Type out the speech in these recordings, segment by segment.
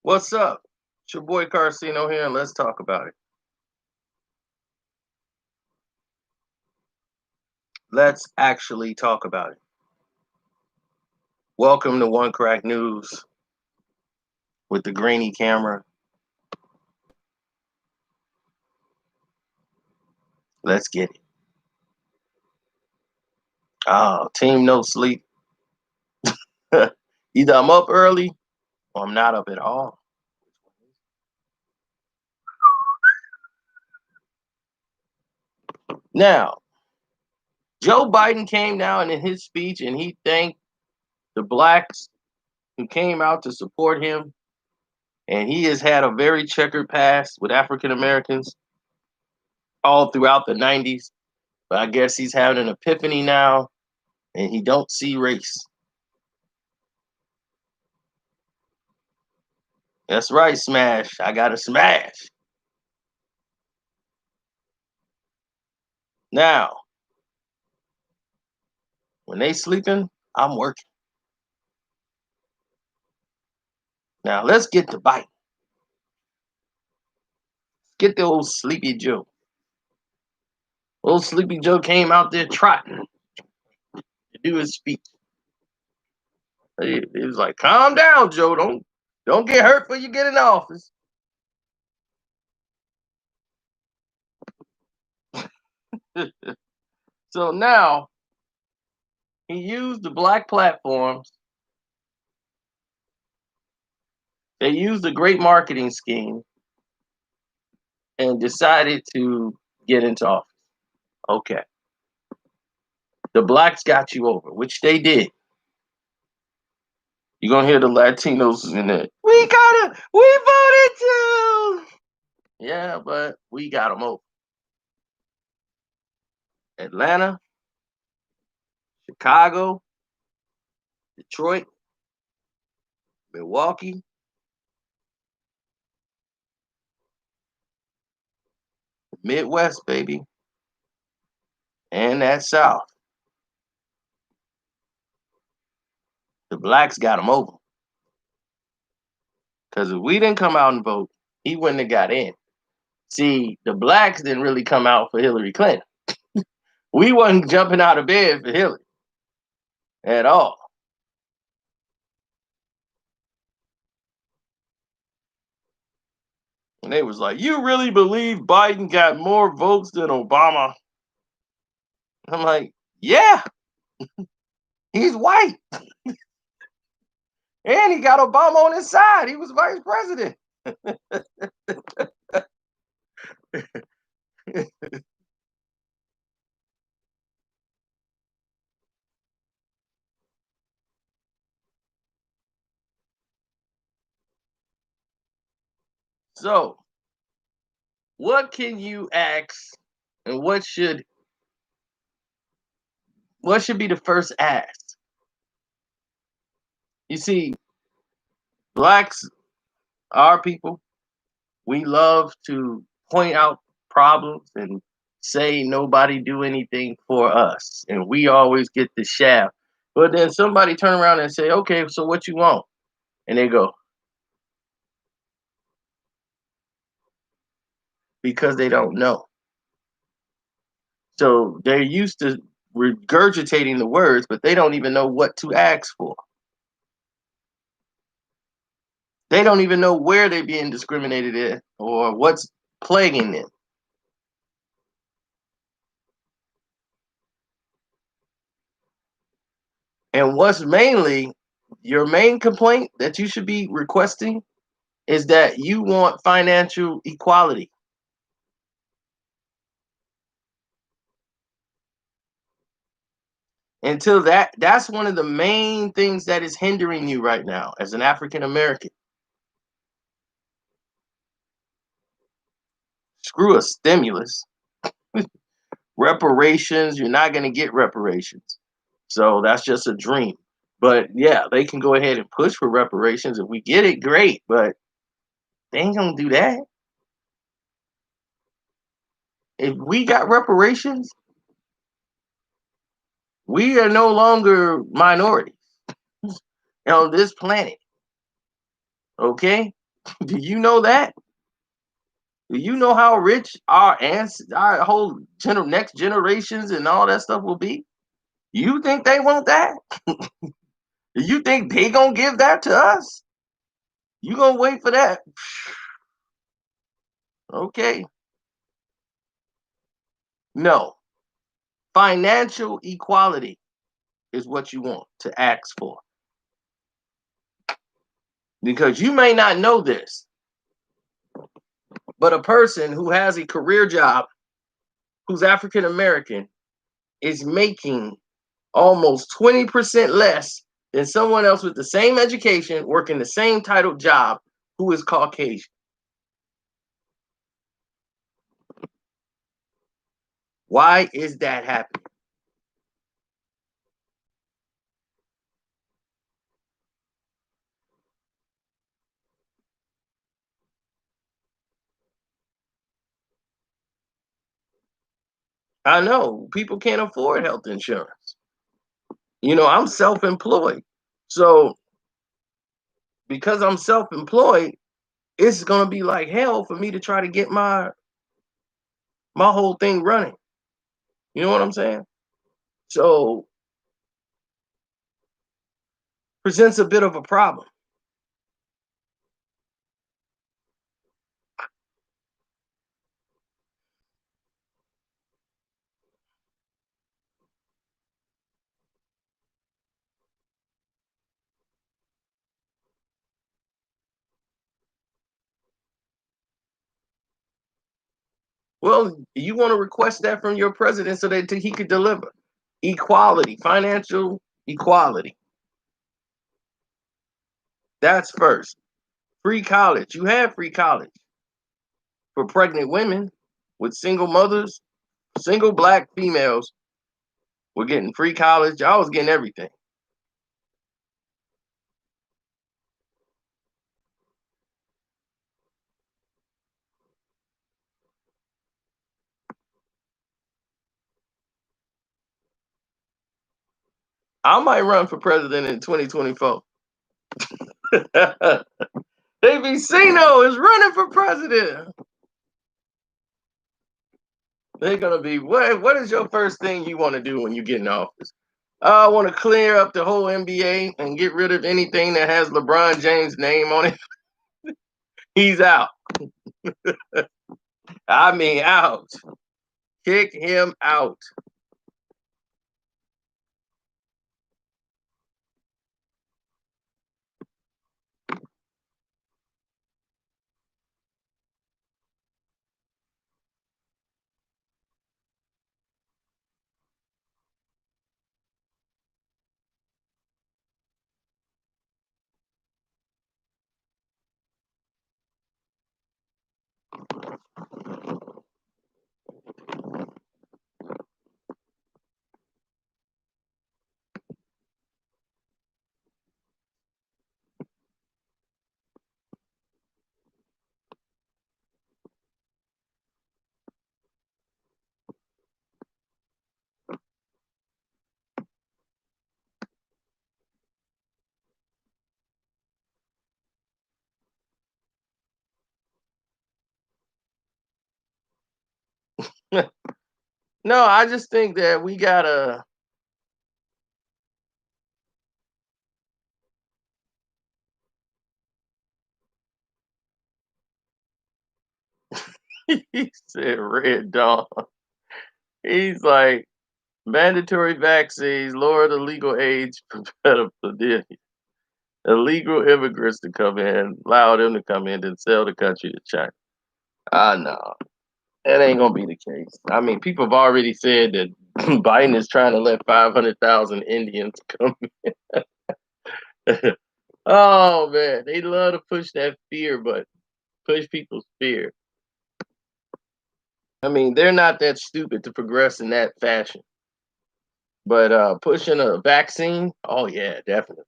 What's up? It's your boy Carcino here, and let's talk about it. Let's actually talk about it. Welcome to One Crack News with the grainy camera. Let's get it. Oh, team no sleep. Either I'm up early or I'm not up at all. Now, Joe Biden came down in his speech and he thanked the blacks who came out to support him. And he has had a very checkered past with African Americans all throughout the 90s. But I guess he's having an epiphany now and he don't see race. That's right, smash. I got to smash. Now, when they sleeping, I'm working. Now, let's get to bite. Get the old Sleepy Joe. Old Sleepy Joe came out there trotting to do his speech. He was like, calm down, Joe. Don't get hurt before you get in office. So now he used the black platforms. They used a great marketing scheme and decided to get into office. Okay. The blacks got you over, which they did. You're gonna hear the Latinos in it. We voted too. Yeah, but we got them over. Atlanta, Chicago, Detroit, Milwaukee, Midwest, baby, and that South. The blacks got him over. Because if we didn't come out and vote, he wouldn't have got in. See, the blacks didn't really come out for Hillary Clinton. We wasn't jumping out of bed for Hillary at all. And they was like, you really believe Biden got more votes than Obama? I'm like, yeah, he's white. And he got Obama on his side. He was vice president. So, what can you ask and what should be the first ask? You see, blacks, our people, we love to point out problems and say nobody do anything for us. And we always get the shaft. But then somebody turn around and say, okay, so what you want? And they go, because they don't know. So they're used to regurgitating the words, but they don't even know what to ask for. They don't even know where they're being discriminated in or what's plaguing them. And what's mainly your main complaint that you should be requesting is that you want financial equality. Until that's one of the main things that is hindering you right now as an African American. Screw a stimulus. Reparations, you're not going to get reparations. So that's just a dream. But yeah, they can go ahead and push for reparations. If we get it, great. But they ain't going to do that. If we got reparations, we are no longer minorities on this planet. Okay? Do you know that? Do you know how rich our whole next generations and all that stuff will be? You think they want that? Do you think they gonna give that to us? You gonna wait for that? Okay. No. Financial equality is what you want to ask for. Because you may not know this, but a person who has a career job who's African American is making almost 20% less than someone else with the same education working the same titled job who is Caucasian. Why is that happening? I know people can't afford health insurance. I'm self employed. So, because I'm self employed, it's going to be like hell for me to try to get my whole thing running. You know what I'm saying? So, presents a bit of a problem. Well, you want to request that from your president so that he could deliver equality, financial equality. That's first. Free college. You have free college for pregnant women with single mothers, single black females were getting free college. I was getting everything. I might run for president in 2024. ABC is running for president. They're gonna be what is your first thing you want to do when you get in office? I want to clear up the whole NBA and get rid of anything that has LeBron James' name on it. He's out. I mean out. Kick him out. No, I just think that we gotta. He said Red Dawn. He's like mandatory vaccines, lower the legal age for illegal immigrants to come in, allow them to come in and sell the country to China. Ah, no, that ain't gonna be the case. I mean, people have already said that Biden is trying to let 500,000 Indians come. Oh man, they love to push that fear, but push people's fear. I mean, they're not that stupid to progress in that fashion. But pushing a vaccine, oh yeah, definitely.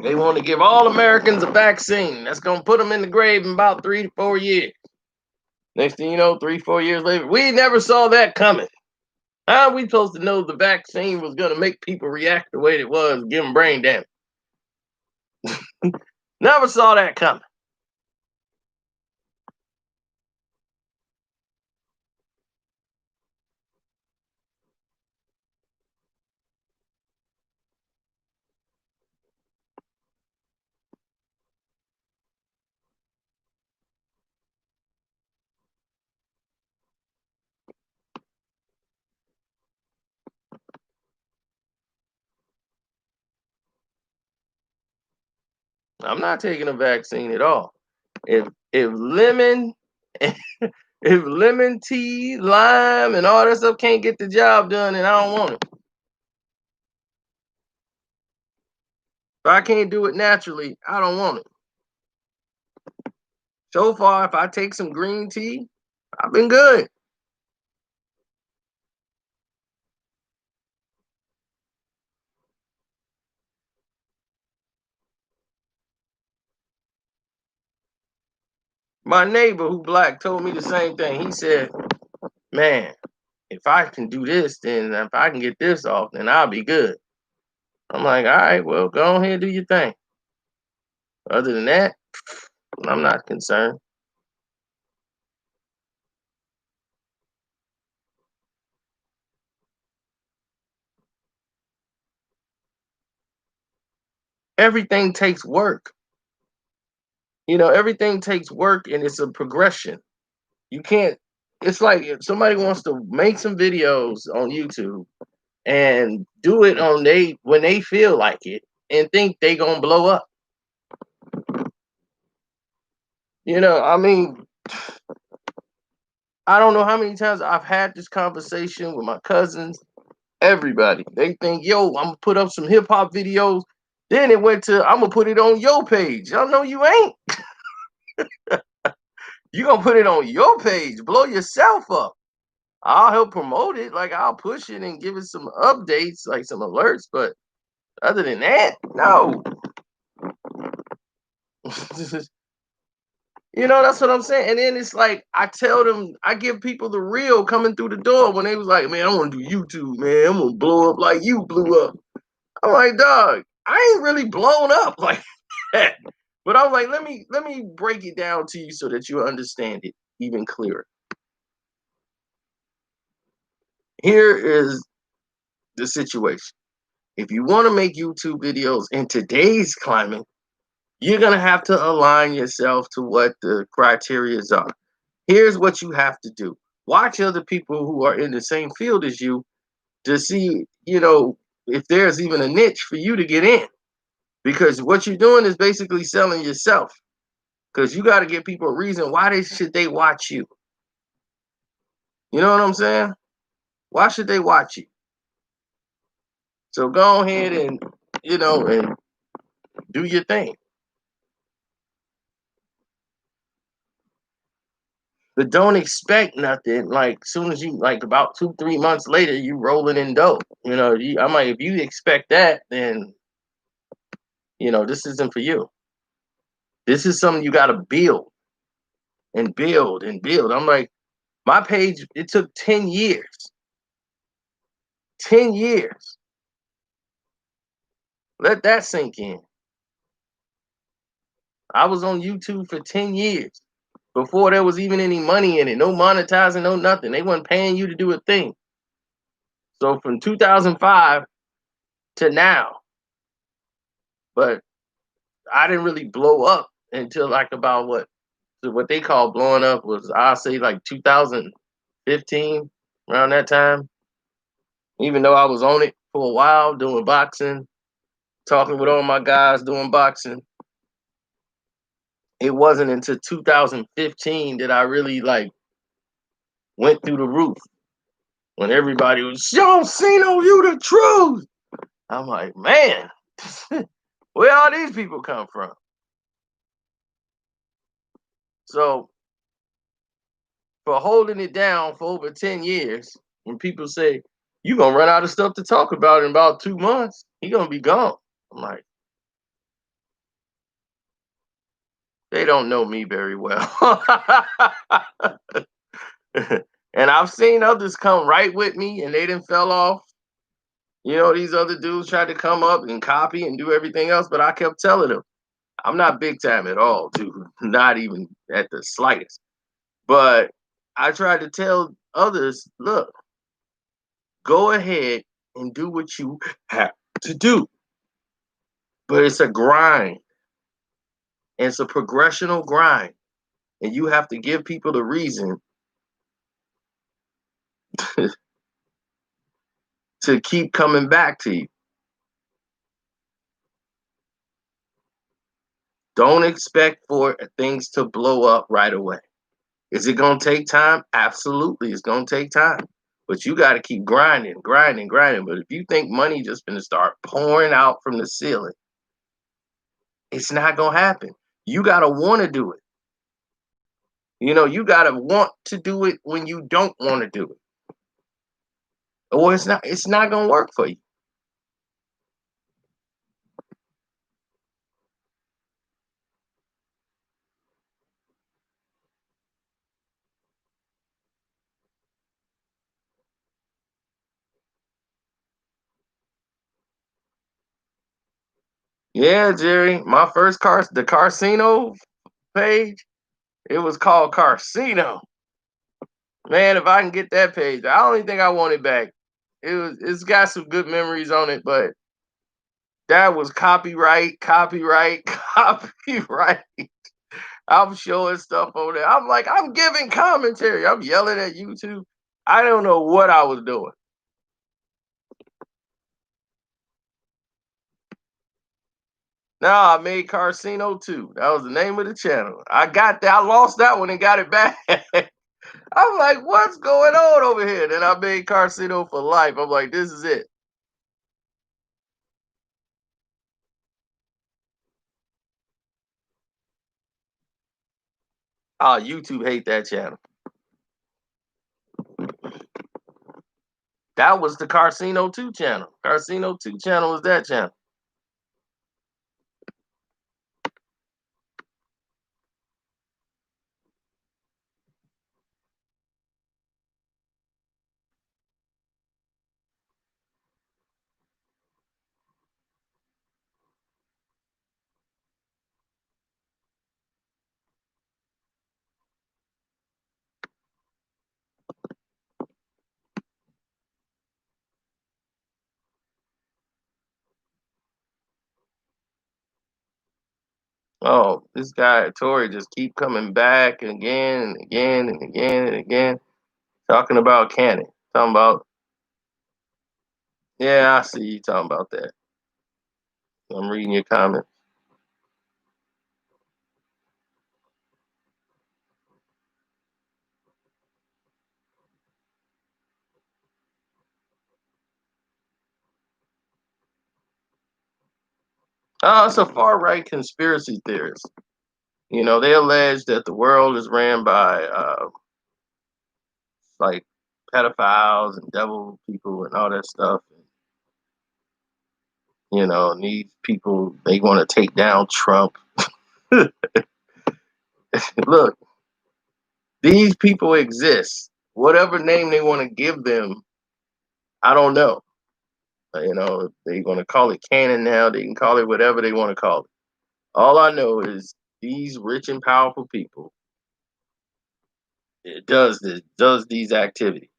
They want to give all Americans a vaccine. That's gonna put them in the grave in about 3 to 4 years. Next thing you know, 3, 4 years later, we never saw that coming. How are we supposed to know the vaccine was gonna make people react the way it was, give them brain damage? Never saw that coming. I'm not taking a vaccine at all. If lemon if lemon tea, lime, and all that stuff can't get the job done, then I don't want it. If I can't do it naturally, I don't want it. So far, if I take some green tea, I've been good. My neighbor who black told me the same thing. He said, "Man, if I can do this, then if I can get this off, then I'll be good." I'm like, "All right, well, go ahead and do your thing." Other than that, I'm not concerned. Everything takes work. Everything takes work and it's a progression. You can't, it's like if somebody wants to make some videos on YouTube and do it on they when they feel like it and think they gonna blow up. I mean, I don't know how many times I've had this conversation with my cousins, everybody. They think, yo, I'm gonna put up some hip hop videos. Then it went to I'm gonna put it on your page. Y'all know you ain't. You gonna put it on your page, blow yourself up. I'll help promote it, like I'll push it and give it some updates, like some alerts. But other than that, no. That's what I'm saying. And then it's like I tell them, I give people the real coming through the door when they was like, "Man, I want to do YouTube, man. I'm gonna blow up like you blew up." I'm like, "Dog, I ain't really blown up like that." But I was like, let me break it down to you so that you understand it even clearer. Here is the situation. If you want to make YouTube videos in today's climate, you're going to have to align yourself to what the criterias are. Here's what you have to do. Watch other people who are in the same field as you to see, if there's even a niche for you to get in. Because what you're doing is basically selling yourself. Because you got to give people a reason why should they watch you. You know what I'm saying? Why should they watch you? So go ahead and do your thing. But don't expect nothing. Like soon as you like about 2-3 months later, you rolling in dough. I'm like, if you expect that, then this isn't for you. This is something you got to build and build and build. I'm like, my page. It took 10 years. 10 years. Let that sink in. I was on YouTube for 10 years before there was even any money in it. No monetizing, no nothing. They weren't paying you to do a thing. So from 2005 to now, but I didn't really blow up until like about what they call blowing up was I'll say like 2015, around that time. Even though I was on it for a while doing boxing, talking with all my guys doing boxing, it wasn't until 2015 that I really like went through the roof when everybody was, "Yo, Cino, you the truth." I'm like, man, where all these people come from? So for holding it down for over 10 years, when people say, "You're gonna run out of stuff to talk about in about 2 months, he gonna be gone." I'm like, they don't know me very well. And I've seen others come right with me and they didn't fell off. These other dudes tried to come up and copy and do everything else, but I kept telling them, I'm not big time at all, too. Not even at the slightest. But I tried to tell others, look, go ahead and do what you have to do. But it's a grind. It's a progressional grind. And you have to give people the reason to keep coming back to you. Don't expect for things to blow up right away. Is it going to take time? Absolutely, it's going to take time. But you got to keep grinding, grinding, grinding. But if you think money just going to start pouring out from the ceiling, it's not going to happen. You got to want to do it. You got to want to do it when you don't want to do it. Or it's not going to work for you. Yeah, Jerry, my first the Casino page, it was called Casino. Man, if I can get that page, I don't even think I want it back. It's got some good memories on it, but that was copyright, copyright, copyright. I'm showing stuff over there. I'm like, I'm giving commentary. I'm yelling at YouTube. I don't know what I was doing. Now I made Casino too. That was the name of the channel. I got that. I lost that one and got it back. I'm like, what's going on over here? Then I made Casino for life. I'm like, this is it. Oh, YouTube hate that channel. That was the Casino 2 channel. Casino 2 channel was that channel. Oh, this guy Tory just keep coming back again and again and again and again, talking about Cannon. Talking about, yeah, I see you talking about that. I'm reading your comment. Oh, it's a far right conspiracy theorist. They allege that the world is ran by like pedophiles and devil people and all that stuff. And these people, they want to take down Trump. Look, these people exist. Whatever name they want to give them, I don't know. They're going to call it canon now. They can call it whatever they want to call it. All I know is these rich and powerful people, it does these activities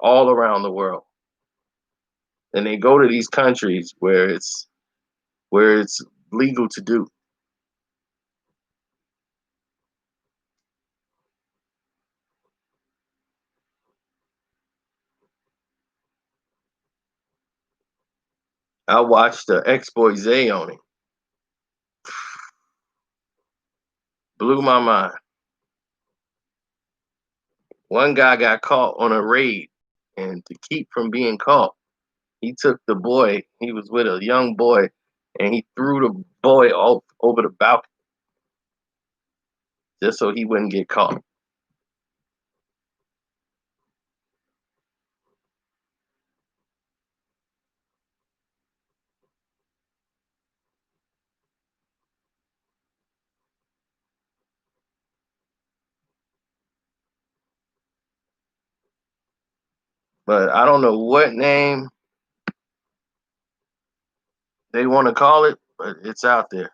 all around the world. And they go to these countries where it's legal to do. I watched the expose on it. Blew my mind. One guy got caught on a raid, and to keep from being caught, he took the boy. He was with a young boy, and he threw the boy off over the balcony just so he wouldn't get caught. But I don't know what name they want to call it, but it's out there.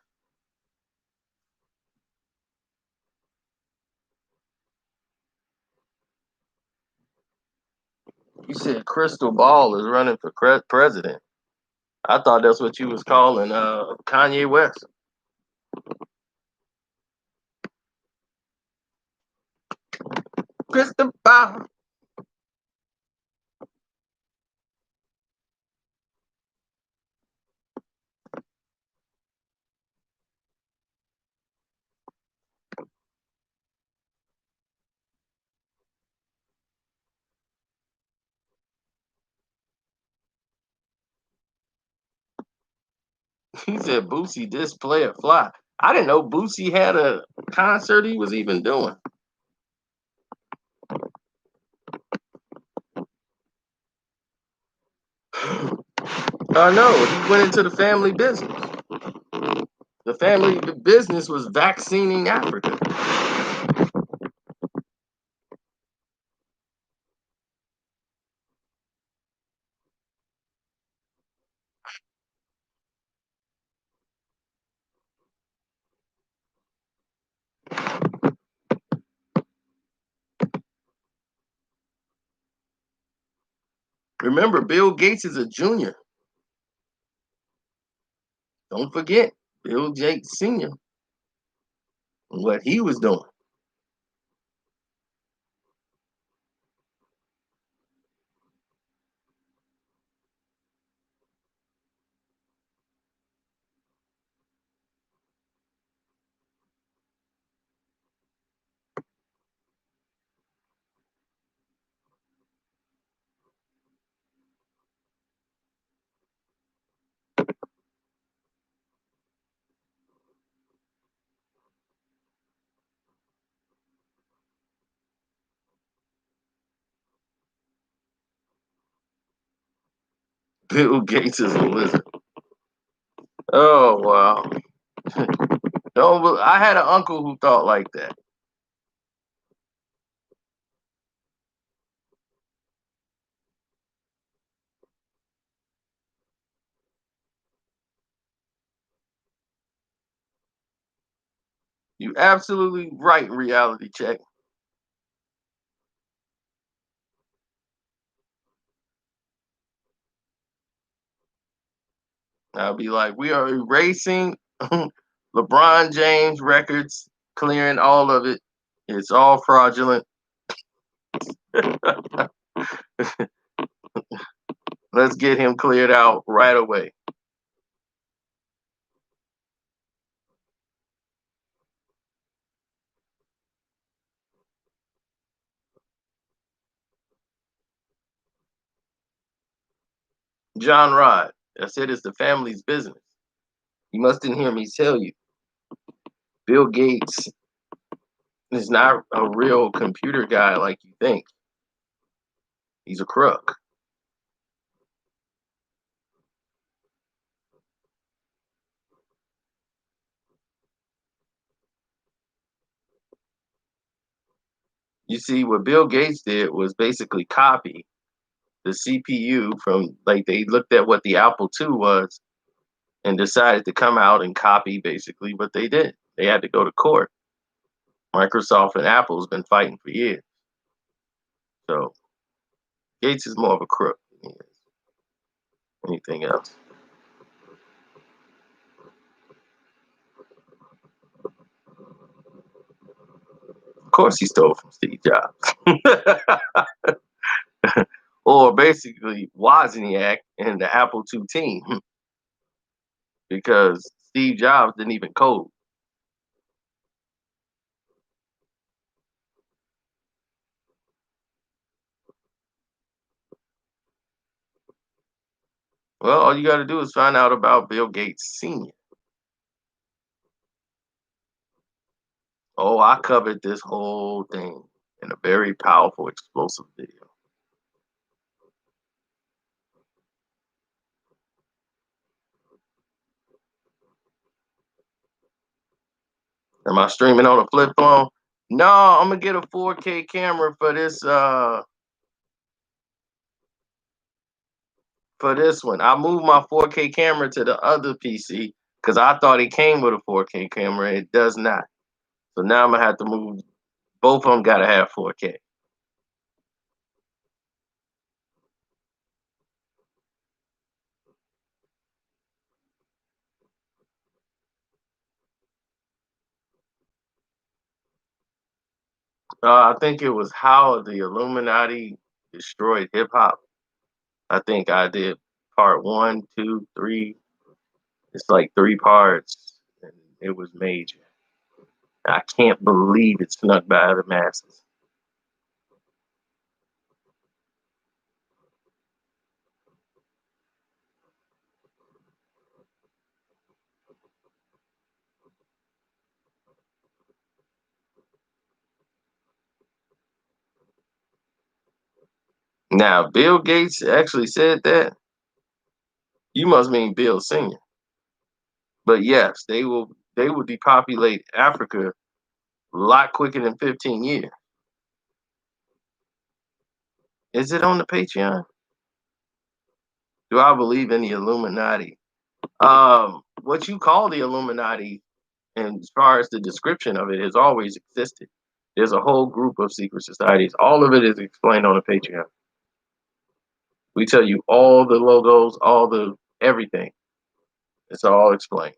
You said Crystal Ball is running for president. I thought that's what you was calling Kanye West. Crystal Ball. He said Boosie dissed Player Fly. I didn't know Boosie had a concert he was even doing. No, he went into the family business. The family business was vaccinating Africa. Remember, Bill Gates is a junior. Don't forget Bill Gates Sr. and what he was doing. Bill Gates is a lizard. Oh wow. No, but I had an uncle who thought like that. You absolutely right, reality check. I'll be like, we are erasing LeBron James records, clearing all of it. It's all fraudulent. Let's get him cleared out right away. John Rod, I said it's the family's business. You must didn't hear me tell you. Bill Gates is not a real computer guy like you think. He's a crook. You see, what Bill Gates did was basically copy the CPU from, like, they looked at what the Apple II was and decided to come out and copy basically what they did. They had to go to court. Microsoft and Apple has been fighting for years. So Gates is more of a crook than he is anything else. Of course, he stole from Steve Jobs. Or basically Wozniak and the Apple II team because Steve Jobs didn't even code. Well, all you got to do is find out about Bill Gates Sr. Oh, I covered this whole thing in a very powerful, explosive video. Am I streaming on a flip phone? No, I'm gonna get a 4K camera for this one. I moved my 4K camera to the other PC because I thought it came with a 4K camera. It does not. So now I'm gonna have to move. Both of them gotta have 4K. I think it was how the Illuminati destroyed hip hop. I think I did part one, two, three. It's like three parts, and it was major. I can't believe it snuck by the masses. Now, Bill Gates actually said that. You must mean Bill Senior. But yes, they will depopulate Africa a lot quicker than 15 years. Is it on the Patreon? Do I believe in the Illuminati? What you call the Illuminati, and as far as the description of it, has always existed. There's a whole group of secret societies. All of it is explained on the Patreon. We tell you all the logos, all the everything. It's all explained.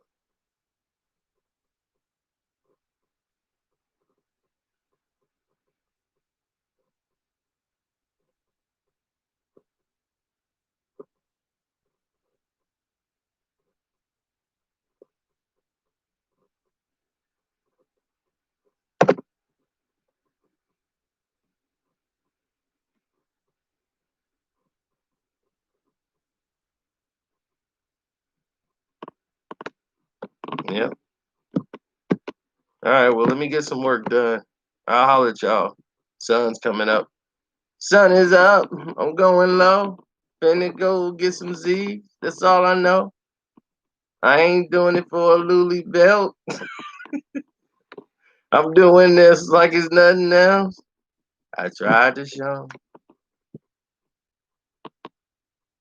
Yep. All right. Well, let me get some work done. I'll holler at y'all. Sun's coming up. Sun is up. I'm going low. Finna go get some Z's. That's all I know. I ain't doing it for a Luli belt. I'm doing this like it's nothing else. I tried to show.